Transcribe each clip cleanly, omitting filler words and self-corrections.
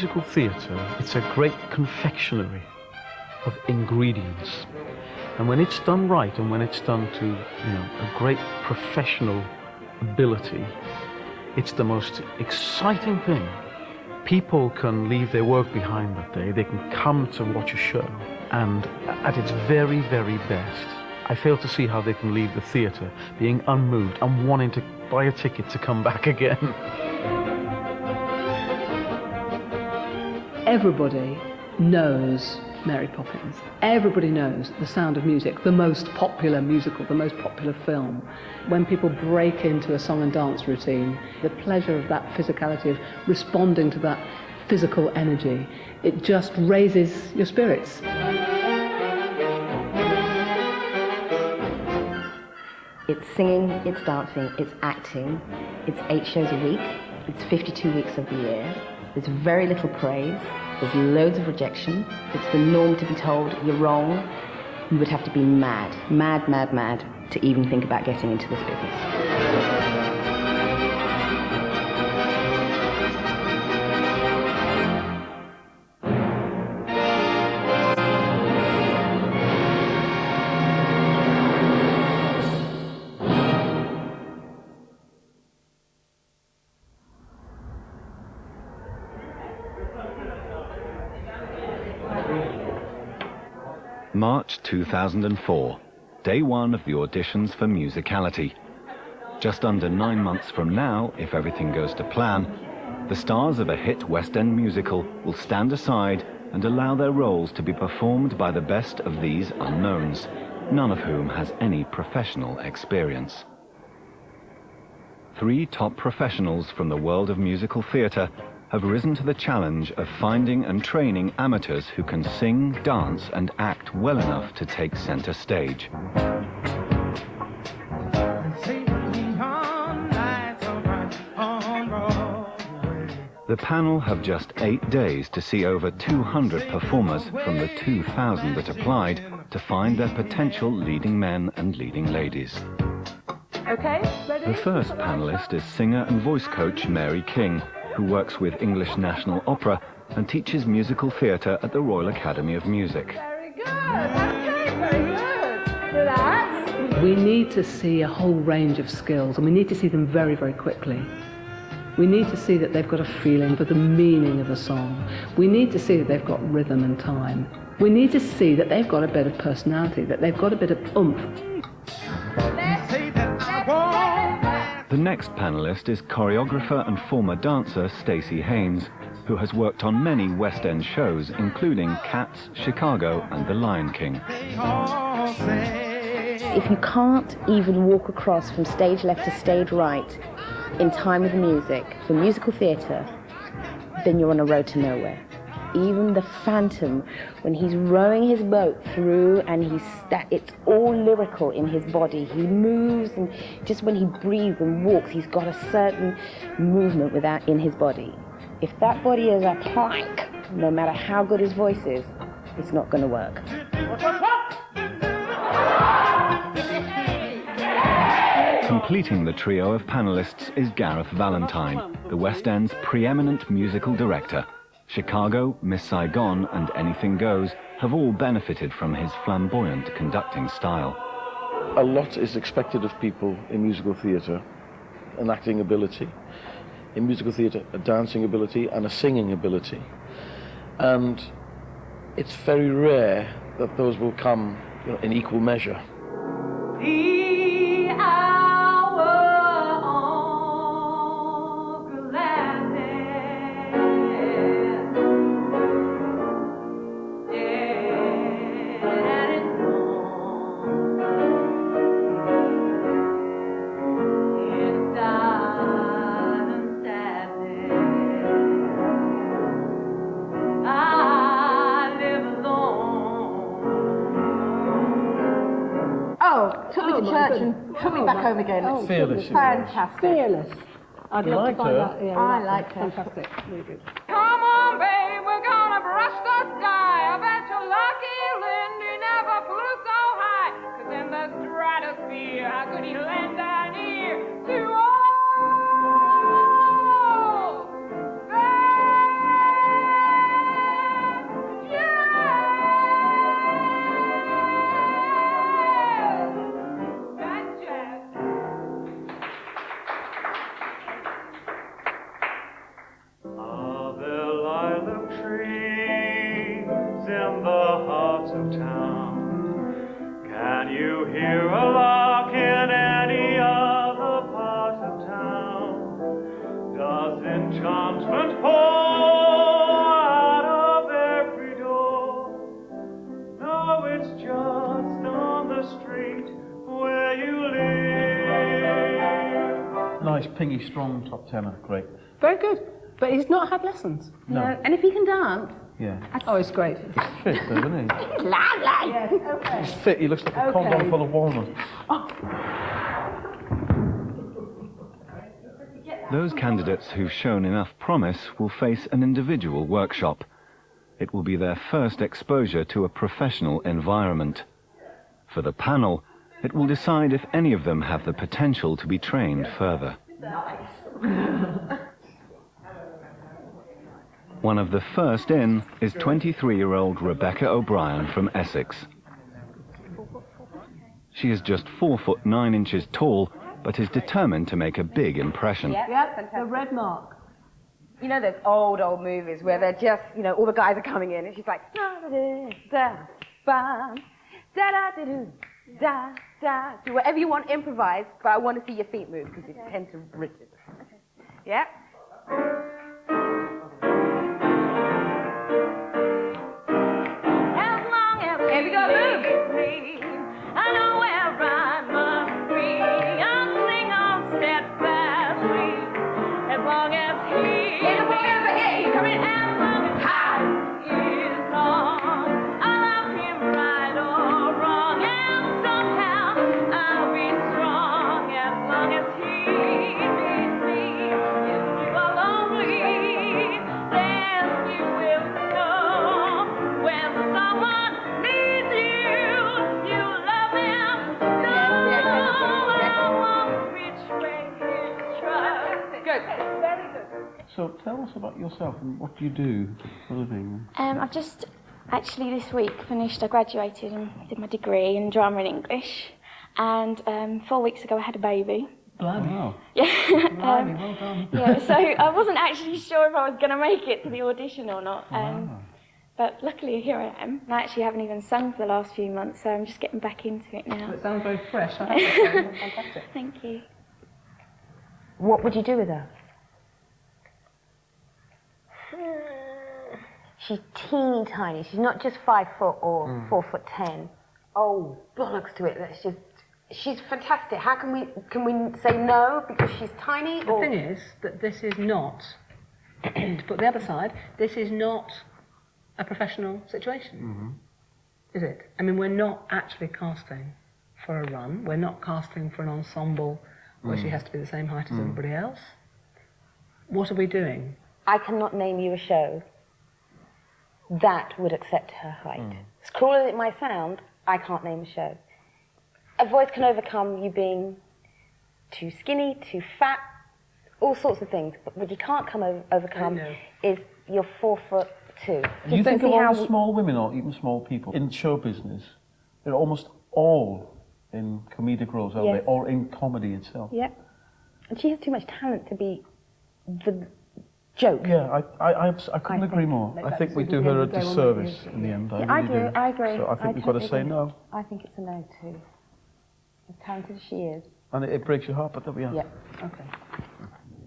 musical theatre, it's a great confectionery of ingredients. And when it's done right, and when it's done to, a great professional ability, it's the most exciting thing. People can leave their work behind that day. They can come to watch a show, and at its very, very best, I fail to see how they can leave the theatre being unmoved and wanting to buy a ticket to come back again. Everybody knows Mary Poppins. Everybody knows The Sound of Music, the most popular musical, the most popular film. When people break into a song and dance routine, the pleasure of that physicality, of responding to that physical energy, it just raises your spirits. It's singing, it's dancing, it's acting. It's 8 shows a week. It's 52 weeks of the year. There's very little praise. There's loads of rejection. It's the norm to be told you're wrong. You would have to be mad, mad, mad, mad to even think about getting into this business. March 2004, day 1 of the auditions for Musicality. Just under 9 months from now, if everything goes to plan, the stars of a hit West End musical will stand aside and allow their roles to be performed by the best of these unknowns, none of whom has any professional experience. 3 top professionals from the world of musical theatre have risen to the challenge of finding and training amateurs who can sing, dance and act well enough to take centre stage. The panel have just 8 days to see over 200 performers from the 2,000 that applied to find their potential leading men and leading ladies. Okay, ready? The first panellist is singer and voice coach Mary King, who works with English National Opera and teaches musical theatre at the Royal Academy of Music. Very good, okay, very good. Relax. We need to see a whole range of skills, and we need to see them very, very quickly. We need to see that they've got a feeling for the meaning of a song. We need to see that they've got rhythm and time. We need to see that they've got a bit of personality, that they've got a bit of oomph. The next panellist is choreographer and former dancer Stacey Haynes, who has worked on many West End shows, including Cats, Chicago and The Lion King. If you can't even walk across from stage left to stage right in time with the music for musical theatre, then you're on a road to nowhere. Even the Phantom, when he's rowing his boat through and it's all lyrical in his body. He moves, and just when he breathes and walks, he's got a certain movement in his body. If that body is a plank, no matter how good his voice is, it's not going to work. Completing the trio of panellists is Gareth Valentine, the West End's preeminent musical director. Chicago, Miss Saigon and Anything Goes have all benefited from his flamboyant conducting style. A lot is expected of people in musical theatre, an acting ability, in musical theatre a dancing ability and a singing ability. And it's very rare that those will come in equal measure. Took me to church and took me back home again. Oh, fearless. Fantastic. Fearless. I'd love to find that. Yeah, I like her. Fantastic. Really good. Come on, babe, we're gonna brush the sky. I bet you're lucky Lindy never flew so high. 'Cause in the stratosphere, how could he lend an ear to all? town. Can you hear a lark in any other part of town? Does enchantment pour out of every door? No, it's just on the street where you live. Nice, pingy, strong top tenor, great. Very good. But he's not had lessons. No. And if he can dance, Yeah. Oh, it's great. He's fit, though, isn't he? he's lovely. Yes, okay. He's fit, he looks like a condom full of walnuts. Those candidates who've shown enough promise will face an individual workshop. It will be their first exposure to a professional environment. For the panel, it will decide if any of them have the potential to be trained further. One of the first in is 23-year-old Rebecca O'Brien from Essex. She is just 4'9" tall, but is determined to make a big impression. Yep, the red mark. You know those old movies where they're just, you know, all the guys are coming in and she's like, do whatever you want, improvise, but I want to see your feet move because you tend to bridge it. Okay. Yeah? As long as here we go, move. I know where I must be. I'm sing on steadfastly. As long as he is coming, as long as I is long. I love him right or wrong, and somehow I'll be strong. As long as he needs me, if you are lonely, then you will know when someone needs you, you love him so. I won't betray his trust. Good. Very good. So tell us about yourself and what you do for a living. I've just actually this week finished, I graduated and did my degree in drama and English, and 4 weeks ago I had a baby. Bloody. Wow. Yeah. Blimey, well done. Yeah, so I wasn't actually sure if I was going to make it to the audition or not. But luckily here I am. I actually haven't even sung for the last few months, so I'm just getting back into it now. It sounds very fresh. I think it's fantastic. Thank you. What would you do with her? She's teeny tiny. She's not just 5 foot or 4'10". Oh, bollocks to it. That's just. She's fantastic. How can we say no because she's tiny? The thing is that this is not, to put the other side, this is not a professional situation, is it? I mean, we're not actually casting for a run. We're not casting for an ensemble where she has to be the same height as everybody else. What are we doing? I cannot name you a show that would accept her height. As cruel as it might sound, I can't name a show. A voice can overcome you being too skinny, too fat, all sorts of things. But what you can't overcome is you're 4'2". Do you think of all the small women or even small people in show business? They're almost all in comedic roles, aren't they? Or in comedy itself. Yeah. And she has too much talent to be the joke. Yeah, I couldn't agree more. I think we do her a disservice in the end. I agree. So I think we've got to say no. I think it's a no too. As talented as she is. And it breaks your heart, but there we are. Yeah. Okay.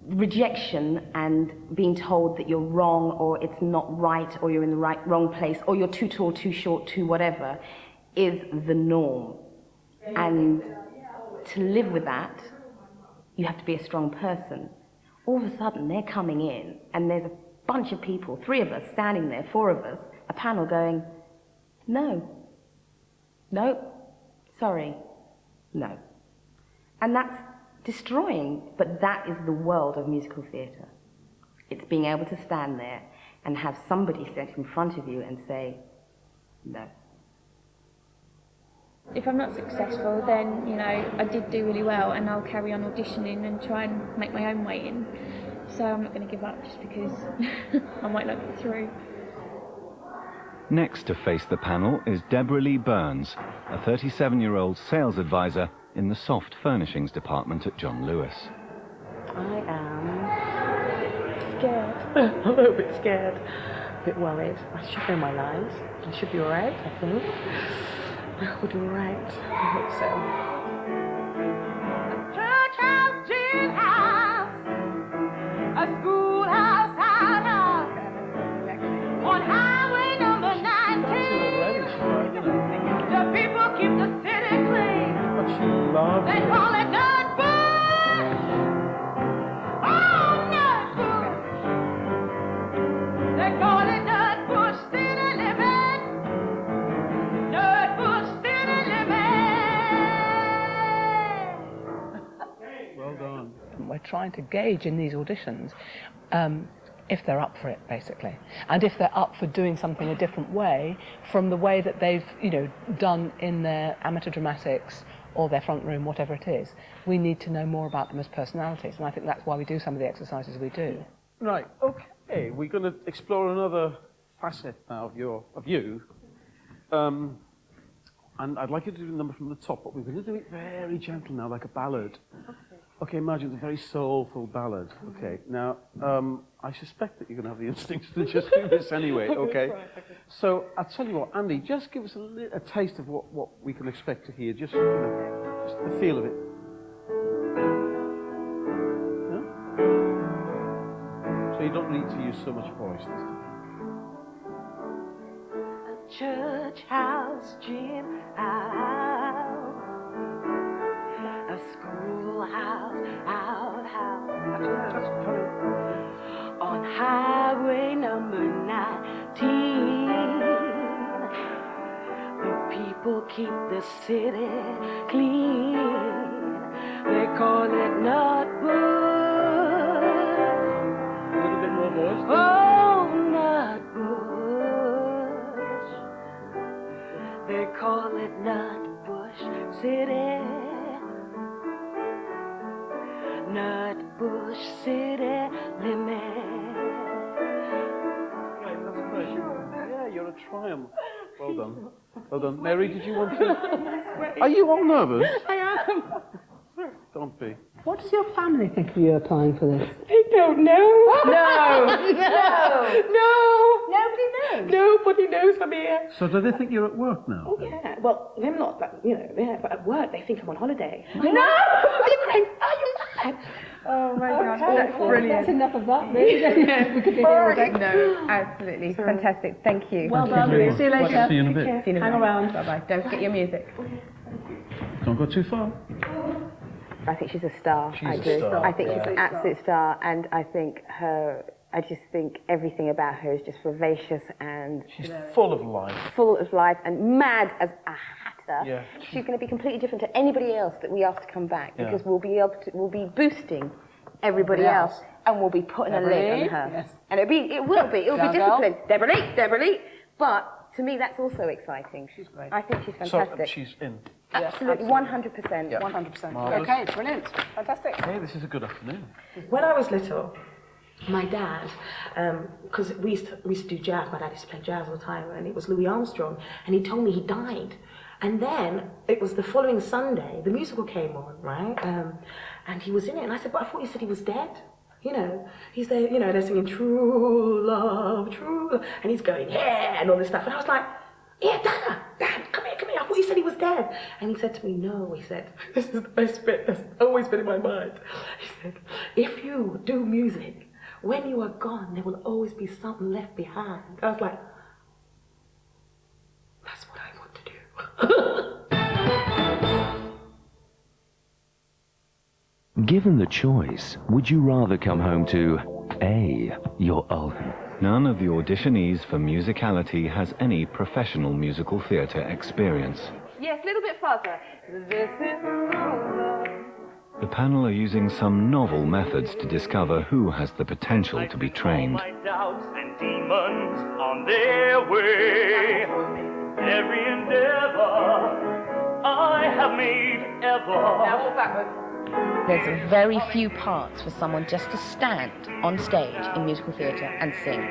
Rejection and being told that you're wrong or it's not right or you're in the wrong place or you're too tall, too short, too whatever is the norm. And to live with that, you have to be a strong person. All of a sudden, they're coming in and there's a bunch of people, 3 of us standing there, 4 of us, a panel going, no, sorry, no. And that's destroying, but that is the world of musical theatre. It's being able to stand there and have somebody stand in front of you and say, no. If I'm not successful, then, you know, I did do really well and I'll carry on auditioning and try and make my own way in. So I'm not going to give up just because I might not get through. Next to face the panel is Deborah Lee Burns, a 37-year-old sales advisor in the soft furnishings department at John Lewis. I am scared. A little bit scared. bit worried. I should know my lines. I should be all right, I think. I will do all right. I hope so. Church house, gin house, a schoolhouse, outhouse, on highway number 19. The people keep the city clean. But she loves They it. call it Nutbush. Oh, Nutbush. They call it Nutbush city living. Nutbush city living. Well done. We're trying to gauge in these auditions if they're up for it, basically, and if they're up for doing something a different way from the way that they've, done in their amateur dramatics or their front room, whatever it is. We need to know more about them as personalities, and I think that's why we do some of the exercises we do. Right, okay, we're going to explore another facet now of you. And I'd like you to do the number from the top, but we're going to do it very gentle now, like a ballad. Okay, imagine it's a very soulful ballad. Okay, now, I suspect that you're going to have the instincts to just do this anyway, okay? So, I'll tell you what, Andy, just give us a taste of what we can expect to hear, just, just the feel of it. No? So you don't need to use so much voice this time. Church house, gym house, a schoolhouse, outhouse, on highway number 19. The people keep the city clean. They call it Nutbush. A little bit more voice. Oh, Nutbush. They call it Nutbush City. Nutbush City limit. Right, that's great. Yeah, you're a triumph. Well done. Well done. Mary, did you want to... Are you all nervous? I am. Don't be. What does your family think of you applying for this? They don't know. No. Nobody knows. Nobody knows I'm here. So do they think you're at work now? Oh, yeah. Well, them not, but, but at work they think I'm on holiday. No! Are you crazy? Are you mad? Oh my gosh, Okay. that's brilliant. That's enough of that, maybe. We could be here all day. No, absolutely. Fantastic. Thank you. Well done. See you later. See you in a bit. See you in a Hang minute. around. Bye-bye. Don't forget your music. Don't go too far. I think she's a star. She's I a do. star, I think yeah. she's an absolute star, and I just think everything about her is just vivacious and She's full of life. full of life and mad as a hatter. Yeah. She's going to be completely different to anybody else that we ask to come back, because we'll be boosting everybody else, and we'll be putting a lid on her. Yes. And it'll be disciplined. Deborah Lee. But to me, that's also exciting. She's great. I think she's fantastic. So she's in. Absolutely, 100%. Yeah. 100%. Marvellous. Okay, brilliant. Fantastic. Hey, this is a good afternoon. When I was little, my dad, because we used to do jazz, my dad used to play jazz all the time, and it was Louis Armstrong, and he told me he died. And then it was the following Sunday, the musical came on, right? And he was in it, and I said, but I thought you said he was dead. He's there, they're singing true love, and he's going, yeah, and all this stuff. And I was like, yeah, Dad, come here, I thought you said he was dead. And he said to me, no, he said, this is the best bit that's always been in my mind. He said, if you do music, when you are gone, there will always be something left behind. I was like, that's what I want to do. Given the choice, would you rather come home to A, your old... None of the auditionees for Musicality has any professional musical theatre experience. Yes, a little bit faster. This is The panel are using some novel methods to discover who has the potential to be trained. My doubts and demons on their way. Every endeavor I have made ever. There's very few parts for someone just to stand on stage in musical theatre and sing.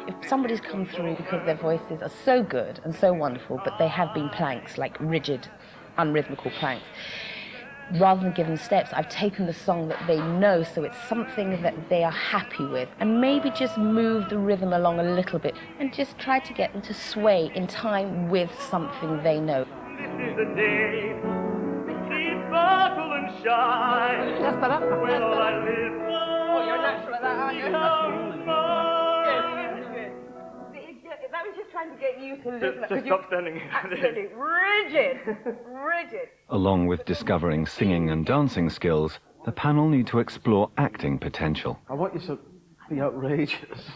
If somebody's come through because their voices are so good and so wonderful, but they have been planks, like rigid, unrhythmical planks, rather than give them steps, I've taken the song that they know, so it's something that they are happy with, and maybe just move the rhythm along a little bit and just try to get them to sway in time with something they know. This is the day, she's sparkle and shine. That's better. When all I live for, you're natural at that, aren't you? becomes mine. That was just trying to get you to Just stop standing. Absolutely rigid, rigid. Along with discovering singing and dancing skills, the panel need to explore acting potential. I want you to be outrageous.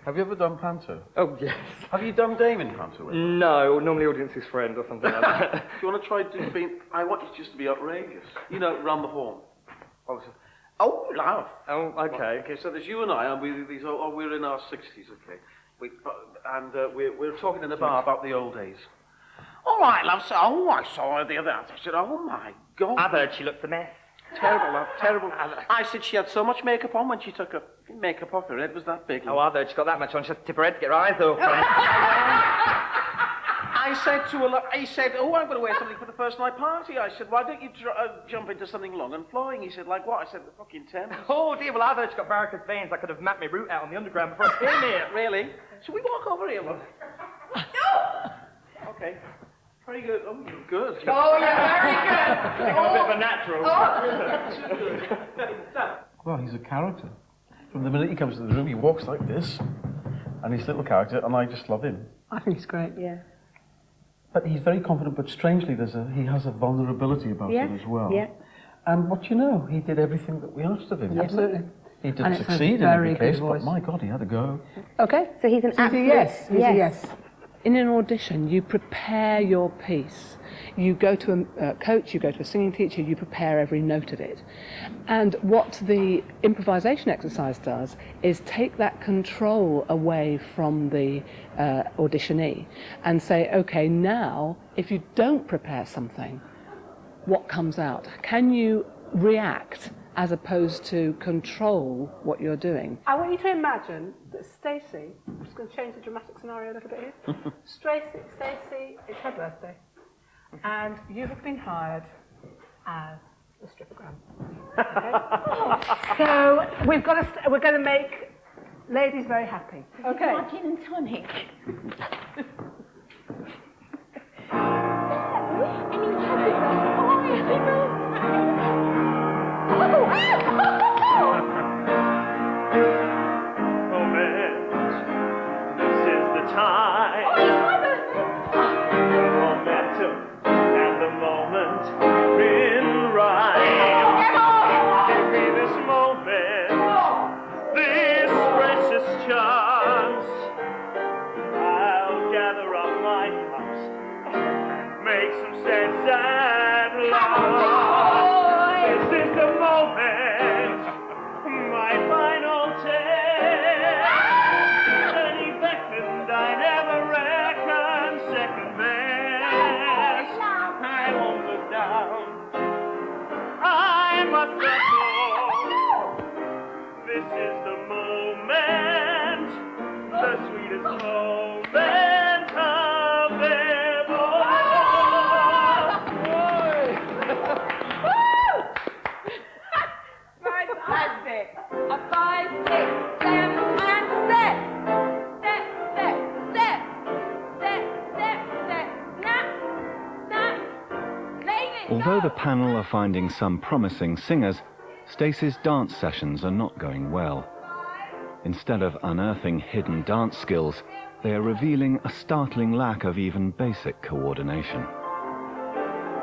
Have you ever done panto? Oh, yes. Have you done Damon panto? No, normally audience's friend or something like that. Do you want to try being... I want you just to be outrageous. You know, round the horn. Oh, love. Oh, okay. Okay, so there's you and I, and we're in our 60s, okay? We're talking in the bar about the old days. All right, love. So, I saw her the other night. I said, oh my God. I've heard she looks a mess. Terrible, love, terrible. I said she had so much makeup on when she took her makeup off. Her head was that big. Oh, I've heard she got that much on. She has to tip her head to get her eyes open. I said to her, he said, oh, I'm going to wear something for the first night party. I said, why don't you jump into something long and flowing? He said, like what? I said, the fucking Thames. Oh, dear, well, I've heard she's got varicose veins. I could have mapped my route out on the underground before I came here. Really? Should we walk over here, love? Okay. Very good. Oh, you're good. Oh, you're very good. I'm a bit of a natural. Well, he's a character. From the minute he comes to the room, he walks like this. And he's a little character, and I just love him. I think he's great. Yeah. But he's very confident, but strangely, he has a vulnerability about him as well. Yeah. And what you know, he did everything that we asked of him. Yeah, absolutely. He didn't succeed in every case, but my God, he had a go. Okay. So he's an absolute yes. He's a yes. In an audition, you prepare your piece. You go to a coach, you go to a singing teacher, you prepare every note of it. And what the improvisation exercise does is take that control away from the auditionee and say, okay, now, if you don't prepare something, what comes out? Can you react as opposed to control what you're doing? I want you to imagine that Stacey, I'm just going to change the dramatic scenario a little bit here. Stacey, it's her birthday, and you have been hired as a strippogram. Okay? So we're going to make ladies very happy. Okay. Gin and tonic. Time. Oh, it's my birthday! The momentum and the moment been right. Give me this moment, this precious chance. I'll gather up my cups, make some sense at last. This is the moment, my final test. I never reckon second best. I won't look down. I must let go. This is the moment, the sweetest moment of them all. Fantastic. A 5, 6, 7, and step. Although the panel are finding some promising singers, Stacey's dance sessions are not going well. Instead of unearthing hidden dance skills, they are revealing a startling lack of even basic coordination.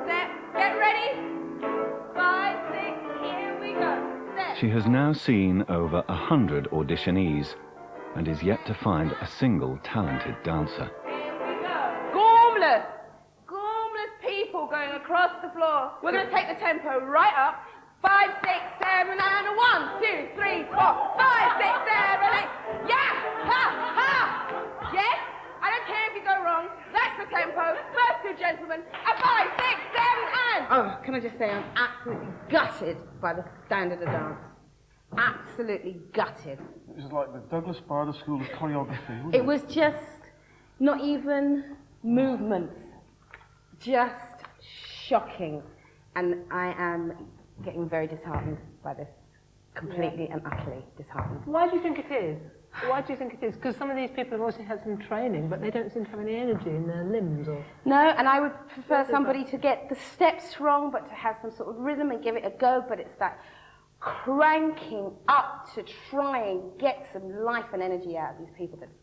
Step, get ready. 5, 6, here we go. Step. She has now seen over 100 auditionees and is yet to find a single talented dancer. Here we go. Gormless people going across the floor. We're going to take the tempo right up. 5, 6, 7, and 1, 2, 3, 4. 5, 6, 7, 8. Yeah! Ha! Ha! Yes? I don't care if you go wrong. That's the tempo. First two gentlemen. A 5, 6, 7, and... Oh, can I just say I'm absolutely gutted by the standard of dance. Absolutely gutted. It was like the Douglas Bader School of Choreography. It was just not even movements. Just shocking. And I am getting very disheartened by this, completely and utterly disheartened. Why do you think it is? Why do you think it is? Because some of these people have also had some training, but they don't seem to have any energy in their limbs, or... No, and I would prefer somebody to get the steps wrong, but to have some sort of rhythm and give it a go, but it's that cranking up to try and get some life and energy out of these people that's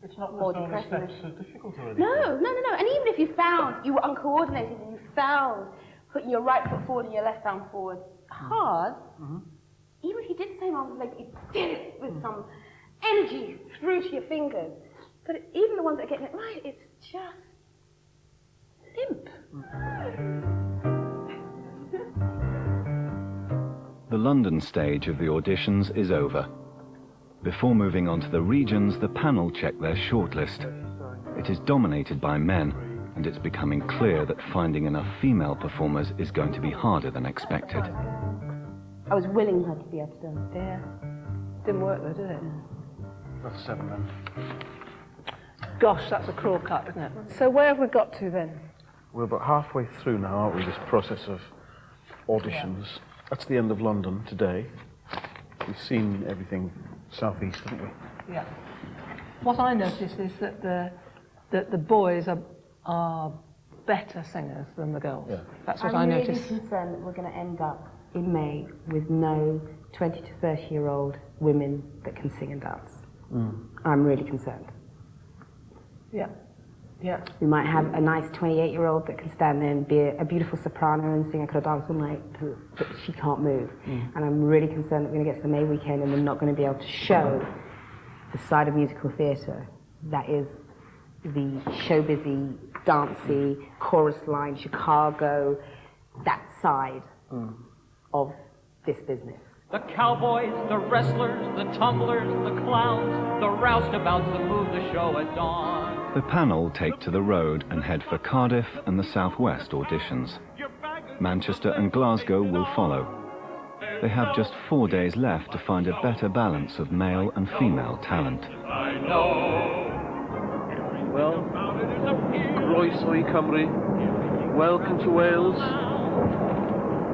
It's not more that all the depressing. steps are difficult or anything. No. And even if you found you were uncoordinated and you found putting your right foot forward and your left arm forward hard, even if you did the same arm and leg, but you did it with some energy through to your fingers. But even the ones that are getting it right, it's just limp. The London stage of the auditions is over. Before moving on to the regions, the panel check their shortlist. It is dominated by men, and it's becoming clear that finding enough female performers is going to be harder than expected. I was willing her to be able to do it. Yeah. Didn't work though, did it? That's 7 then. Gosh, that's a cruel cut, isn't it? So where have we got to then? We're about halfway through now, aren't we, this process of auditions. That's the end of London today. We've seen everything southeast, haven't we? Yeah. What I notice is that the boys are better singers than the girls. Yeah. That's what I'm I really notice. concerned that we're going to end up in May with no 20 to 30-year-old women that can sing and dance. I'm really concerned. Yeah. Yeah. We might have a nice 28-year-old that can stand there and be a beautiful soprano and sing I Could Have Danced All Night, but she can't move. And I'm really concerned that we're going to get to the May weekend and we're not going to be able to show the side of musical theatre that is the showbizy, dancey, chorus line, Chicago, that side of this business. The cowboys, the wrestlers, the tumblers, the clowns, the roustabouts that move the show at dawn. The panel take to the road and head for Cardiff and the Southwest auditions. Manchester and Glasgow will follow. They have just 4 days left to find a better balance of male and female talent. I know. Well, Croeso I Cymru, welcome to Wales.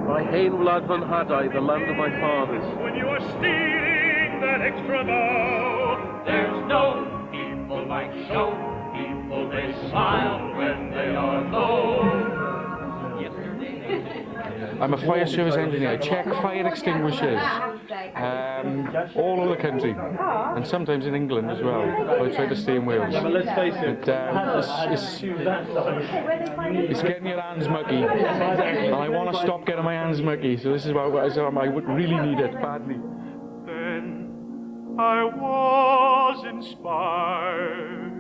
My Hain Wlad Van Hadau, the land of my fathers. When you are stealing that extra bow, There's no people like show people. They smile when they are low. I'm a fire service engineer. I check fire extinguishers all over the country, and sometimes in England as well. I try to stay in Wales. But let's face it, it's getting your hands muggy, and I want to stop getting my hands muggy. So this is why I would really need it badly. then I was inspired.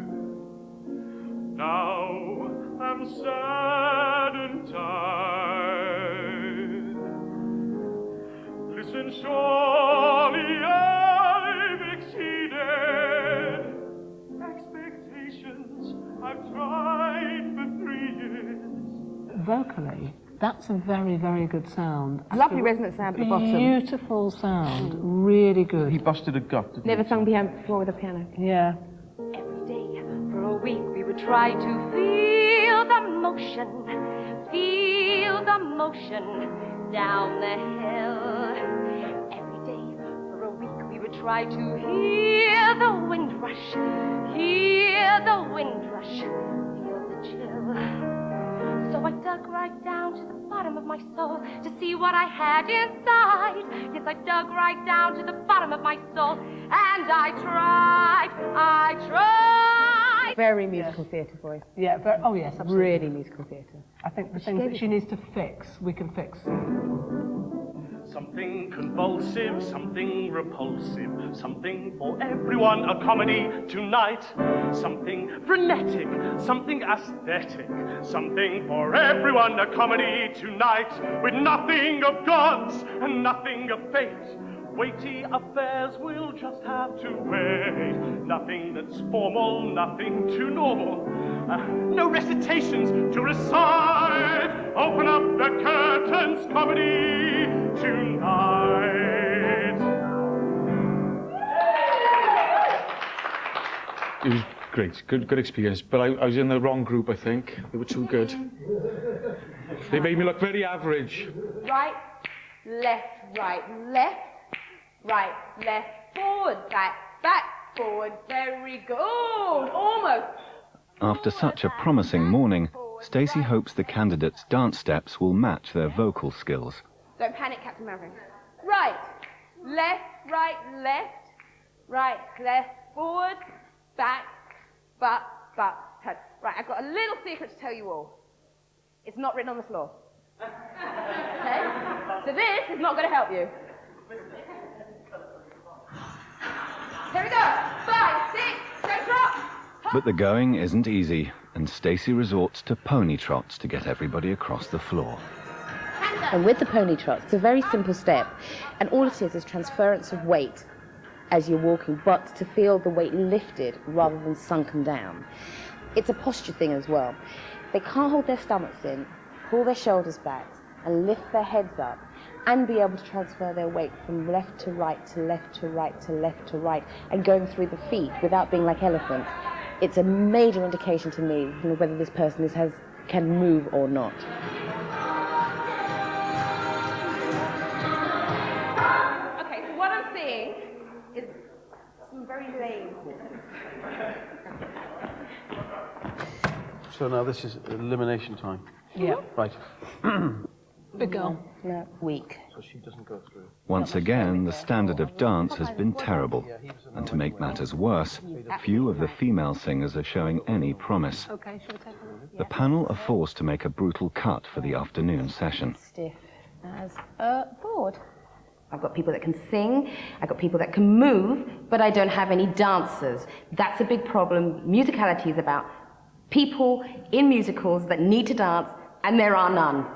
Now I'm sad and tired. Listen, surely I've exceeded expectations. I've tried for 3 years. Vocally, that's a very, very good sound. Lovely resonant sound at the bottom. Beautiful sound, really good. he busted a gut, didn't Never he? sung before with a piano. Yeah. Every day for a week we would try to feel the motion down the hill. Every day for a week we would try to hear the wind rush, feel the chill. So I dug right down to the bottom of my soul to see what I had inside. Yes, I dug right down to the bottom of my soul, and I tried. Very musical theatre voice. Yeah, oh yes, absolutely. Really musical theatre. I think the things that she needs to fix, we can fix. Something convulsive, something repulsive, something for everyone, a comedy tonight. Something frenetic, something aesthetic, something for everyone, a comedy tonight. With nothing of gods and nothing of fate. Weighty affairs will just have to wait. Nothing that's formal, nothing too normal. No recitations to recite. Open up the curtains, comedy tonight. It was great, good experience. But I was in the wrong group, I think. They were too good. They made me look very average. Right, left, right, left, right, left, forward, back, forward. Very good. Almost. After such a promising morning, Stacey hopes the candidates' dance steps will match their vocal skills. Don't panic, Captain Maverick. Right, left, forward, back, turn. Right, I've got a little secret to tell you all. It's not written on the floor. Okay? So this is not going to help you. Here we go. 5, 6, don't drop. But the going isn't easy, and Stacey resorts to pony trots to get everybody across the floor. And with the pony trot, it's a very simple step, and all it is transference of weight as you're walking, but to feel the weight lifted rather than sunken down. It's a posture thing as well. They can't hold their stomachs in, pull their shoulders back, and lift their heads up, and be able to transfer their weight from left to right to left to right to left to right, and going through the feet without being like elephants. It's a major indication to me whether this person can move or not. Okay, so what I'm seeing is some very lame. So now this is elimination time. Yeah. Right. Big girl. No, weak. So she doesn't go through. Once again, the standard of dance has been terrible, and to make matters worse, few of the female singers are showing any promise. Okay, shall we take a look? The panel are forced to make a brutal cut for the afternoon session. Stiff as a board. I've got people that can sing, I've got people that can move, but I don't have any dancers. That's a big problem. Musicality is about people in musicals that need to dance, and there are none.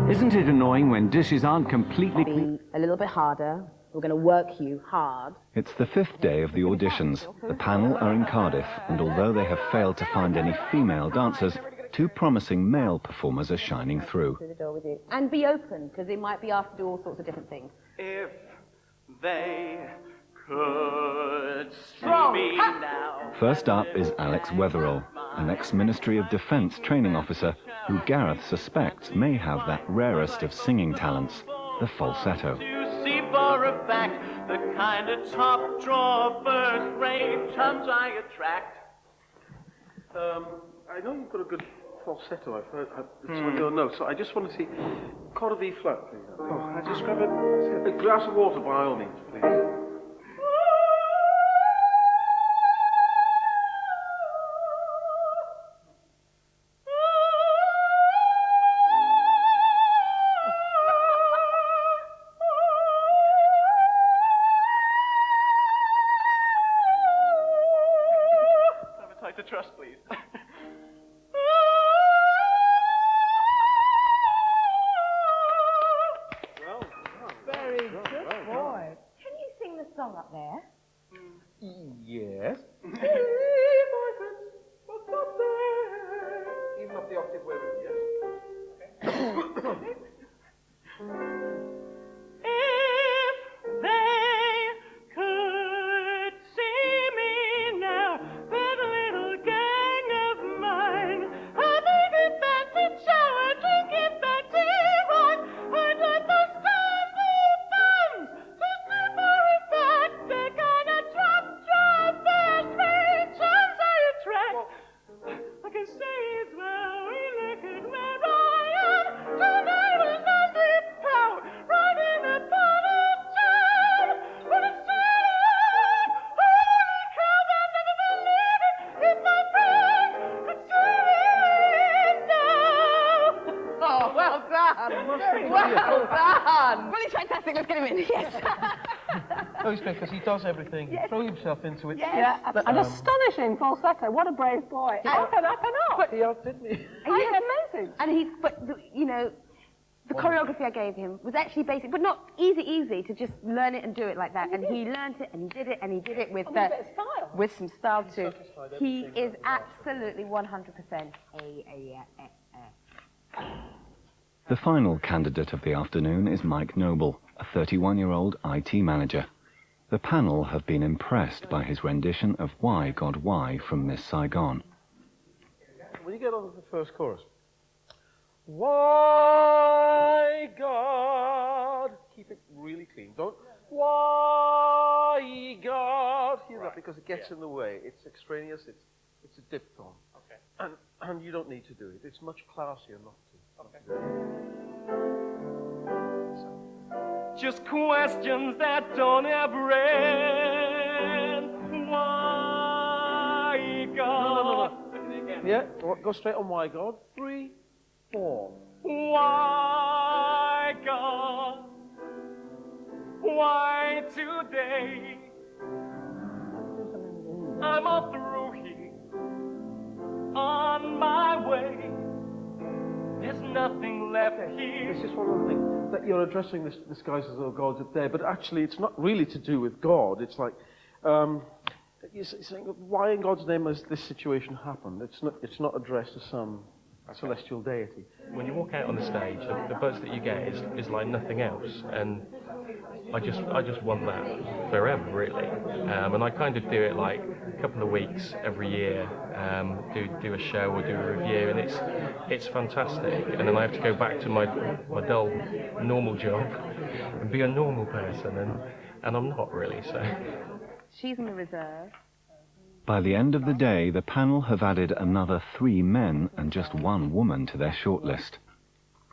Isn't it annoying when dishes aren't completely clean? A little bit harder. We're going to work you hard. It's the 5th day of the auditions. The panel are in Cardiff, and although they have failed to find any female dancers, 2 promising male performers are shining through. Through the door with you. And be open, because they might be asked to do all sorts of different things. If they could see Strong. me now. First up is Alex Wetherall, an ex-Ministry of Defence training officer who Gareth suspects may have that rarest of singing talents, the falsetto. To see for a fact the kind of top drawer first rate chums I attract. I know you've got a good falsetto. I've heard some of your notes. So I just want to see chord of E flat, please. Oh, I just grab a glass of water by all means, please. To trust, please. Very good boy. Can you sing the song up there? Yes. Even up the octave where it is, yes. Okay. If they could see me now, that little gang of mine, a big fancy shower, drinking fancy wine, I'd let the stars leave thumbs to see for a fact the kind of drop first rate chums I attract. I can say as well, we look at where I am tonight with Andy Power, riding upon a jam. What a scene! Holy cow, I'll never believe it if my friends could see it now. Oh, well done. Very well done. Well, it's fantastic. Let's get him in. Yes. Oh, he's great because he does everything. Yes. Throw himself into it. Yes. Yeah, an astonishing falsetto. What a brave boy. I cannot. He outdid me. He's amazing. And you know, the choreography I gave him was actually basic, but not easy to just learn it and do it like that. And he learned it, and he did it, and he did it with a bit of style. with some style too. He is absolutely 100% The final candidate of the afternoon is Mike Noble, a 31-year-old IT manager. The panel have been impressed by his rendition of Why God Why from Miss Saigon. When you get on to the first chorus, why God, keep it really clean. Don't, why God, hear that, because it gets in the way. It's extraneous, it's a diphthong. Okay. And you don't need to do it. It's much classier not to. Okay. Just questions that don't ever end. Why God? No. Yeah, go straight on why God. 3, 4. Why God? Why today? I'm all through here, on my way. There's nothing left here. It's just one other thing, that you're addressing this guys as though God's up there, but actually it's not really to do with God. It's like, you're saying, why in God's name has this situation happened? It's not addressed to some celestial deity. When you walk out on the stage, the buzz that you get is like nothing else, and I just want that forever, really. And I kind of do it like a couple of weeks every year, do a show or do a review, and it's fantastic. And then I have to go back to my dull normal job and be a normal person, and I'm not really, so. She's in the reserve. By the end of the day, the panel have added another 3 men and just 1 woman to their shortlist.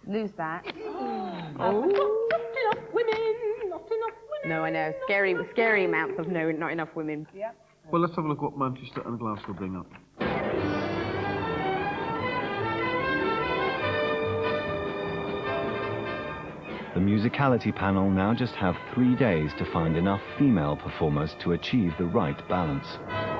Lose that. Not enough women, not enough women. No, I know. Scary amounts of no, not enough women. Yeah. Well, let's have a look what Manchester and Glasgow bring up. The musicality panel now just have 3 days to find enough female performers to achieve the right balance.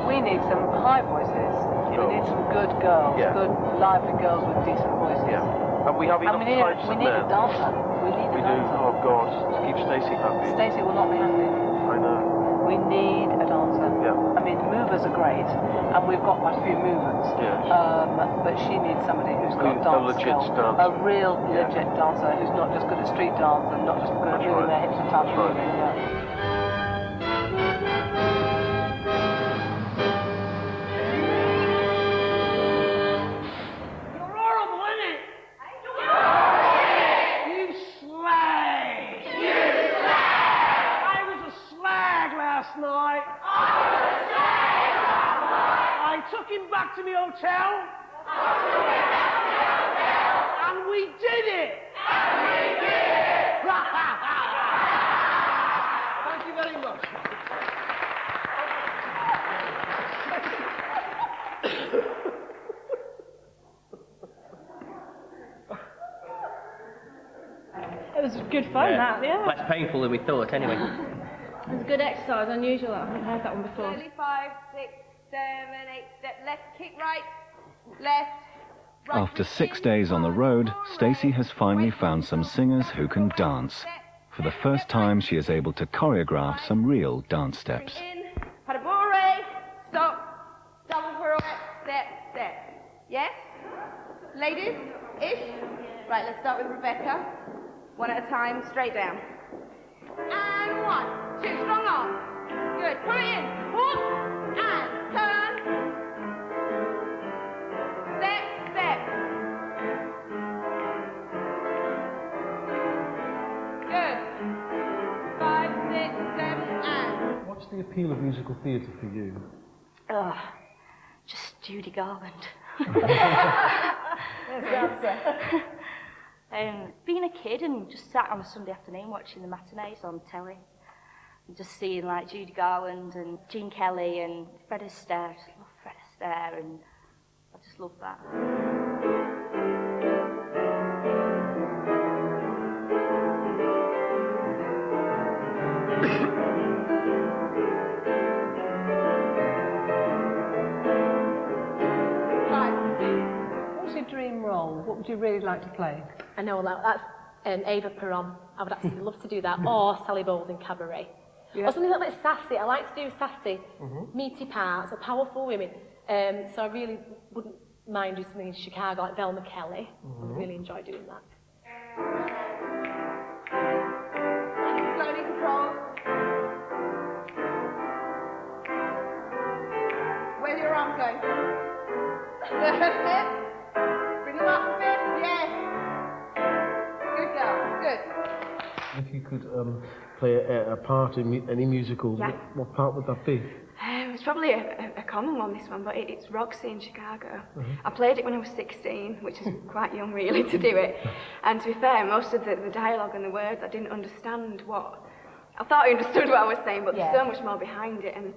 We need some high voices. We need some good girls, good, lively girls with decent voices. Yeah. And we have enough types of men. We need a dancer. We need a dancer. Oh, God, to keep Stacey happy. Stacey will not be happy. I know. We need a dancer. Yeah. I mean, movers are great, and we've got quite a few movers. Yes. But she needs somebody who's got dance skills. A real legit dancer who's not just good at street dance and not just good at moving their hips and touch moving. Yeah. Took him back to my hotel. And we did it. Thank you very much. It was good fun, that, yeah. Less painful than we thought, anyway. It was good exercise, unusual. I haven't heard that one before. 5, 6, 7, 8, step left, kick right, left. After 6 days on the road, Stacey has finally found some singers who can dance. For the first time, she is able to choreograph some real dance steps. Padabore, stop, double pirouette, step, step. Yes? Ladies, ish? Right, let's start with Rebecca. One at a time, straight down. And 1, 2, strong arms. Good, put it in. Hook, and turn. Step, step. Good. 5, 6, 7, and. What's the appeal of musical theatre for you? Just Judy Garland. There's the answer. Being a kid and just sat on a Sunday afternoon watching the matinees on telly and just seeing like Judy Garland and Gene Kelly and Fred Astaire. I just love Fred Astaire and I just love that. What's your dream role? What would you really like to play? I know that's Ava Peron. I would absolutely love to do that. Or Sally Bowles in Cabaret. Yeah. Or something a little bit sassy. I like to do sassy, meaty parts, or powerful women. So I really wouldn't mind doing something in Chicago, like Velma Kelly. I'd really enjoy doing that. Slowly control. arms going. That's it. Bring them up a bit. Yes. Good girl. Good. If you could play a part in any musical, Yeah. what part would that be? It's probably a common one, this one, but it's Roxy in Chicago. Mhm. I played it when I was 16, which is quite young really to do it. And to be fair, most of the dialogue and the words, I didn't understand what... I thought I understood what I was saying, but there's so much more behind it, and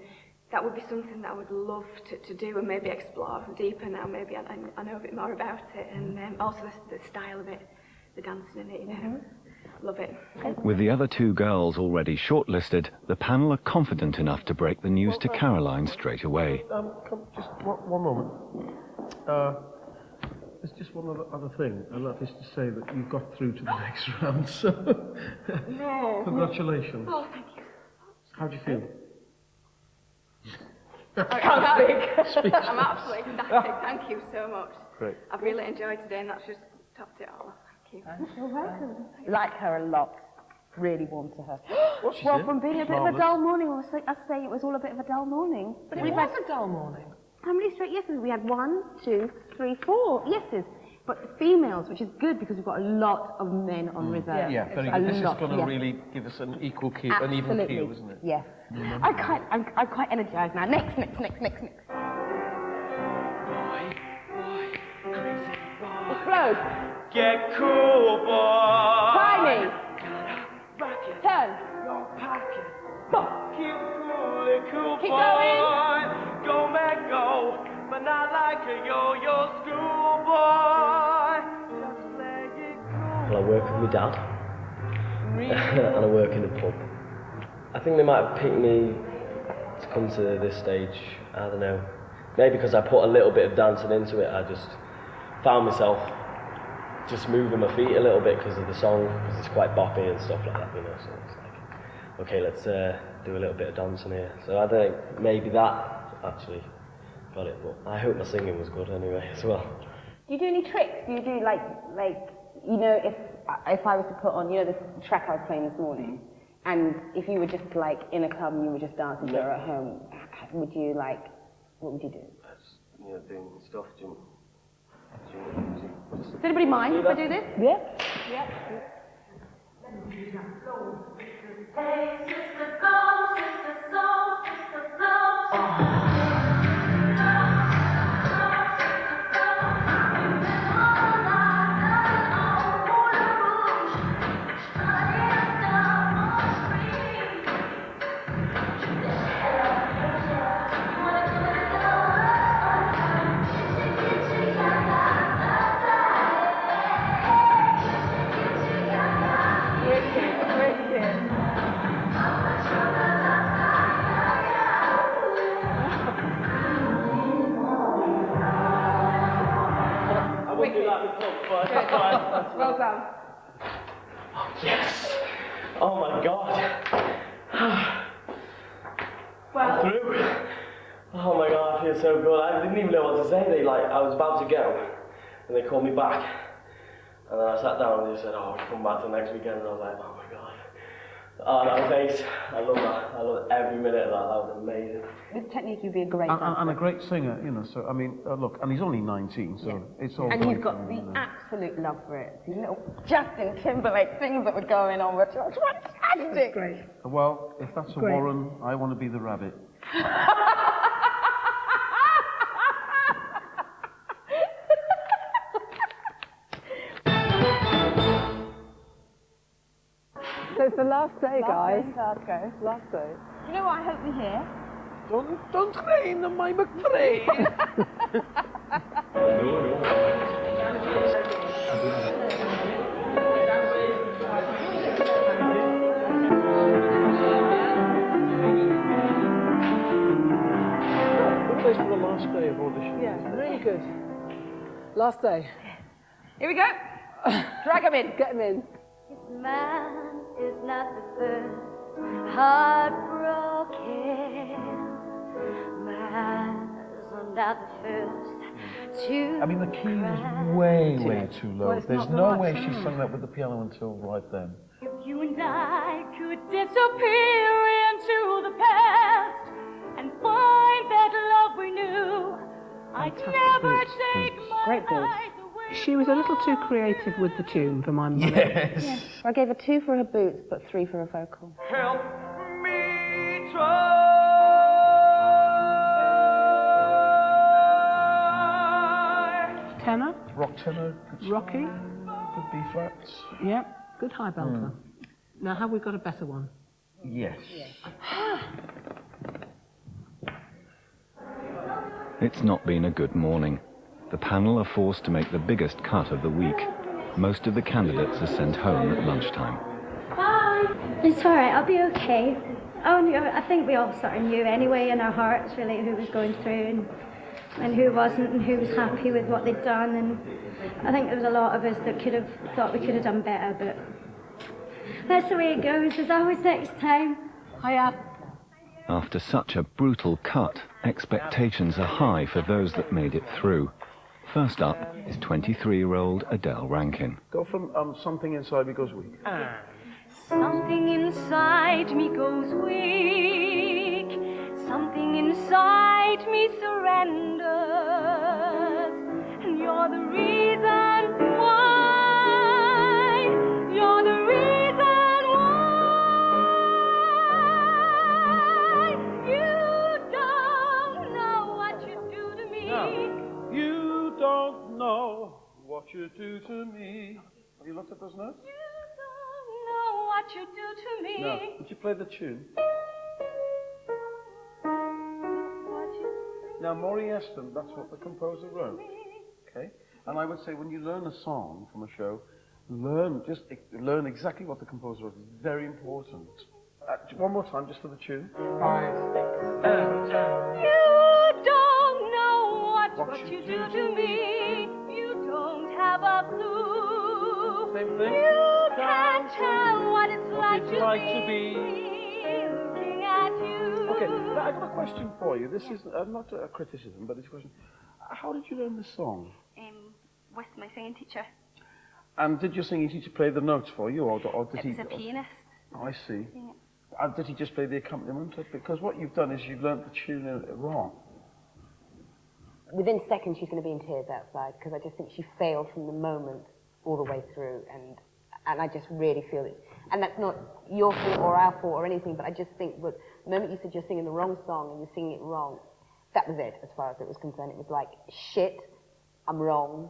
that would be something that I would love to do and maybe explore deeper now. Maybe I know a bit more about it, and also the style of it, the dancing in it, you know. Love it. With the other two girls already shortlisted, the panel are confident enough to break the news to Caroline straight away. Just one moment. There's just one other thing, and that is to say that you got through to the next round, so... No. Congratulations. Oh, thank you. How do you feel? I can't speak. I'm absolutely ecstatic. Thank you so much. Great. I've really enjoyed today, and that's just topped it all. Thank you. You're welcome. Like her a lot. Really warm to her. What's she Well, said? from being a bit of a dull morning, I'd say it was all a bit of a dull morning. But it We've was had a dull morning. how many straight yeses? We had 1, 2, 3, 4 yeses. But females, which is good because we've got a lot of men on reserve. Yeah, very good. This is going to really give us an equal key, an even keel, isn't it? Yes. I'm quite energised now. Next. Explode. Get cool, boy. Tiny. Turn. Keep cool, Keep boy. Go, man, go. But not like a yo-yo schoolboy. Just play it cool. Well, I work with my dad. And I work in a pub. I think they might have picked me to come to this stage. I don't know. Maybe because I put a little bit of dancing into it, I just found myself just moving my feet a little bit because of the song, because it's quite boppy and stuff like that, you know. So it's like, okay, let's do a little bit of dancing here. So I think maybe that actually got it, but I hope my singing was good anyway as well. Do you do any tricks? Do you do like you know, if I was to put on, you know, the track I was playing this morning, and if you were just like in a club and you were just dancing or at home, would you like, what would you do? You know, doing stuff, Does anybody mind if I do this? Yeah. Yeah. Hey, sister, go, sister, soul, sister, flow, sister. Well done. Yes! Oh my god! Well, Through! Oh my god, I feel so good. I didn't even know what to say. I was about to go, and they called me back. And then I sat down and they said, oh, come back to next weekend. And I was like, oh my god. Oh, that was ace. I love that. I love every minute of that. That was amazing. With technique, you'd be a great dancer. And a great singer, you know, so, I mean, look, and he's only 19, so it's all And right, he's got you the know. absolute love for it. These little Justin Timberlake things that were going on were just fantastic. Great. Well, if that's a Great. Warren, I want to be the rabbit. So it's the last day, guys. Last day. Last day. You know what I hope we hear? Don't train on my McFrain. Good place for the last day of audition. Yeah, really good. Last day. here we go. Drag him in. Get him in. This man is not the first heartbroken man is not the first to I mean, the key is way too low. Well, it's There's not the no right way she sound. sung that with the piano until right then. If you and I could disappear into the past and find that love we knew Fantastic boots. Great boots. She was a little too creative with the tune for my money. Yes. I gave her 2 for her boots, but 3 for her vocal. Help me try. Tenor. Rock tenor. Rocky. Good B flats. Yep. Good high belter. Now, have we got a better one? Yes. It's not been a good morning. The panel are forced to make the biggest cut of the week. Most of the candidates are sent home at lunchtime. Bye. It's all right. I'll be okay. Oh, no, I think we all sort of knew anyway in our hearts, really, who was going through and who wasn't, and who was happy with what they'd done. And I think there was a lot of us that could have thought we could have done better, but that's the way it goes. There's always next time. Hiya. After such a brutal cut, expectations are high for those that made it through. First up is 23-year-old Adele Rankin. Go from something inside me goes weak. Something inside me goes weak. Something inside me surrenders. And you're the reason why. You're the reason why. You don't know what you do to me. You don't know what you do to me. Have you looked at those notes? You don't know what you do to me. No. Would you play the tune? Now, Maury Eston, that's what the composer wrote. Okay? And I would say when you learn a song from a show, learn exactly what the composer wrote. It's very important. One more time, just for the tune. 5, 6, 7. You don't know what you do to me. You don't have a clue. Same thing. You can't tell what it's like It's to like be to be. looking at you. Okay, now I've got a question for you. This is not a criticism, but it's a question. How did you learn this song? With my singing teacher. And did your singing teacher play the notes for you, or did he? It was a pianist. Oh, I see. And did he just play the accompaniment? Because what you've done is you've learnt the tune wrong. Within seconds, she's going to be in tears outside, because I just think she failed from the moment all the way through, and I just really feel it. And that's not your fault or our fault or anything, but I just think that the moment you said you're singing the wrong song and you're singing it wrong, that was it, as far as it was concerned. It was like, shit, I'm wrong.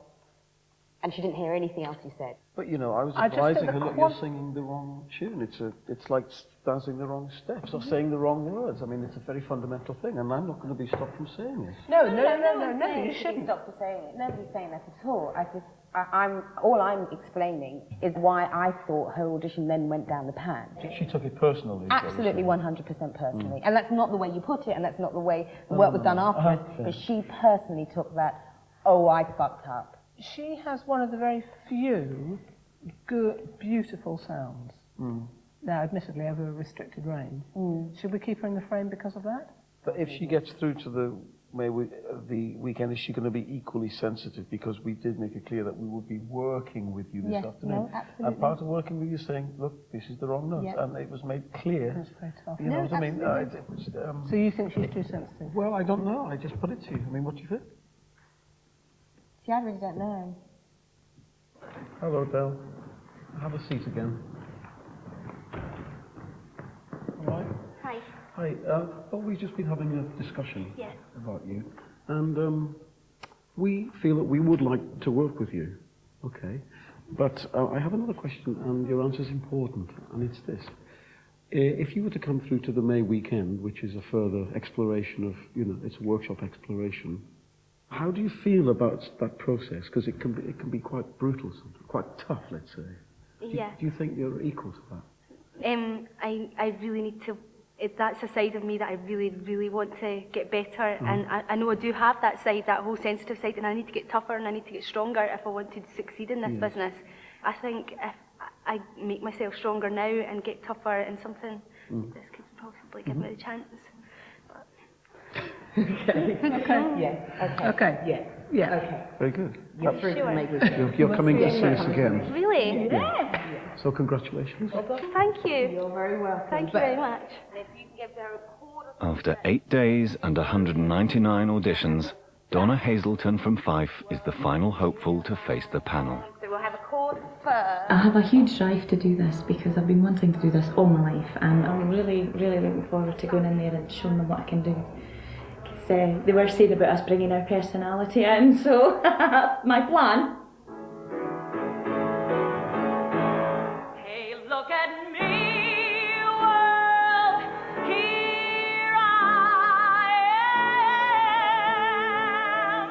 And she didn't hear anything else you said. But you know, I was advising her, look, you're singing the wrong tune. It's like dancing the wrong steps or saying the wrong words. I mean, it's a very fundamental thing, and I'm not going to be stopped from saying it. No, you shouldn't stop for saying it. Nobody's saying that at all. All I'm explaining is why I thought her audition then went down the pan. She took it personally. Absolutely 100% personally. And that's not the way you put it, and that's not the way the work was done afterwards, but she personally took that, oh, I fucked up. She has one of the very few good, beautiful sounds. Now, admittedly, over a restricted range. Should we keep her in the frame because of that? But if she gets through to the weekend, is she going to be equally sensitive? Because we did make it clear that we would be working with you this afternoon. No, absolutely. And part of working with you saying, look, this is the wrong note. Yeah. And it was made clear. That's very tough. You know what I mean? So you think she's too sensitive? Well, I don't know. I just put it to you. I mean, what do you think? See, I really don't know. Hello, Del. Have a seat again. All right. Hi. Hi. Well, we've just been having a discussion about you, and we feel that we would like to work with you. Okay. But I have another question, and your answer is important, and it's this. If you were to come through to the May weekend, which is a further exploration of, it's a workshop exploration, how do you feel about that process? Because it can be quite brutal, sometimes, quite tough, let's say. Do you think you're equal to that? I really need to. That's a side of me that I really, really want to get better, and I know I do have that side, that whole sensitive side, and I need to get tougher and I need to get stronger if I want to succeed in this business. I think if I make myself stronger now and get tougher in something, this could possibly give me the chance. Okay. Very good. You're coming to see us again. Really? Yeah. So congratulations. Thank you. You're very welcome. Thank you very much. After 8 days and 199 auditions, Donna Hazelton from Fife is the final hopeful to face the panel. So we'll have a chord first. I have a huge drive to do this because I've been wanting to do this all my life, and I'm really, really looking forward to going in there and showing them what I can do. Because they were saying about us bringing our personality in, so that's my plan. Hey, look at me, world. Here I am.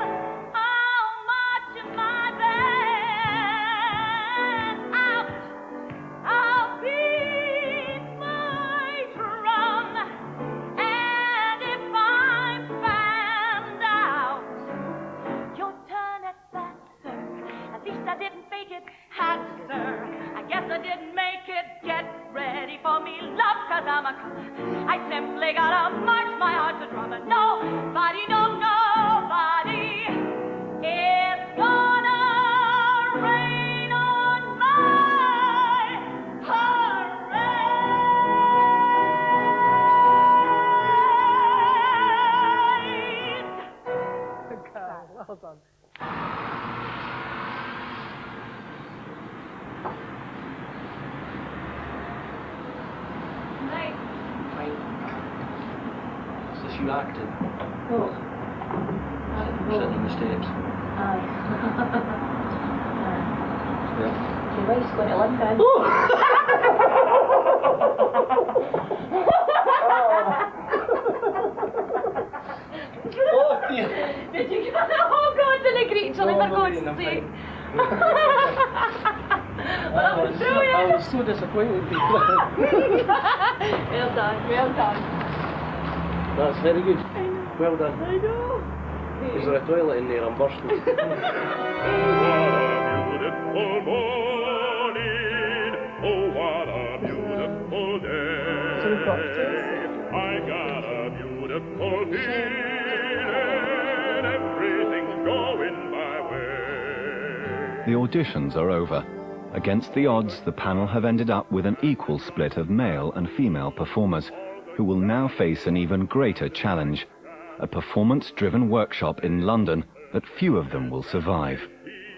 How much am I then? Out. I'll beat my drum. And if I'm found out, your turn at bat, sir. At least I didn't fake it, hat, sir. I guess I didn't make it. Get ready for me, love, 'cause I'm a comer. I simply gotta march, my heart's a drummer. Nobody, no, nobody is gonna rain on my parade. Well done. Is this you acting? Oh. Presenting the tapes? Aye. Yeah. Your wife's going to London. Oh dear. Did you get that? Oh God, did I greet each other? For God's sake. I was so disappointed. Well done, well done. That's very good. I know. Well done. I know. Is there a toilet in there? I'm bursting. Beautiful morning, oh what a beautiful day. I got a beautiful feeling, everything's going my way. The auditions are over. Against the odds, the panel have ended up with an equal split of male and female performers, who will now face an even greater challenge, a performance-driven workshop in London that few of them will survive.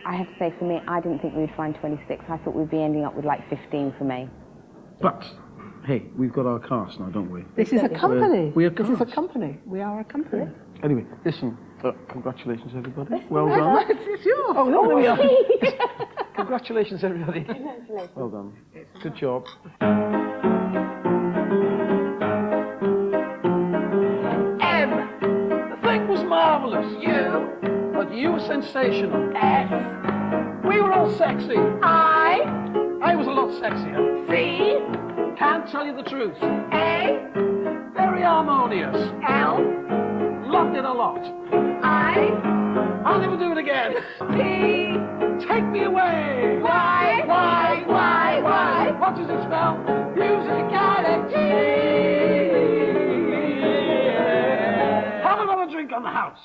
I have to say, for me, I didn't think we would find 26. I thought we'd be ending up with like 15 for me. But, hey, we've got our cast now, don't we? This is a company. We are This is a cast. company. We are a company. Anyway, listen, congratulations, everybody. Listen, Well done. It's yours. Oh, no, there we are. Okay. Congratulations, everybody. Congratulations. Well done. Good job. M. The thing was marvellous. U. But you were sensational. S. We were all sexy. I. I was a lot sexier. C. Can't tell you the truth. A. Very harmonious. L. Loved it a lot. I'll never do it again. T. Take me away. Y. What does it spell? Musicality. Have another drink on the house.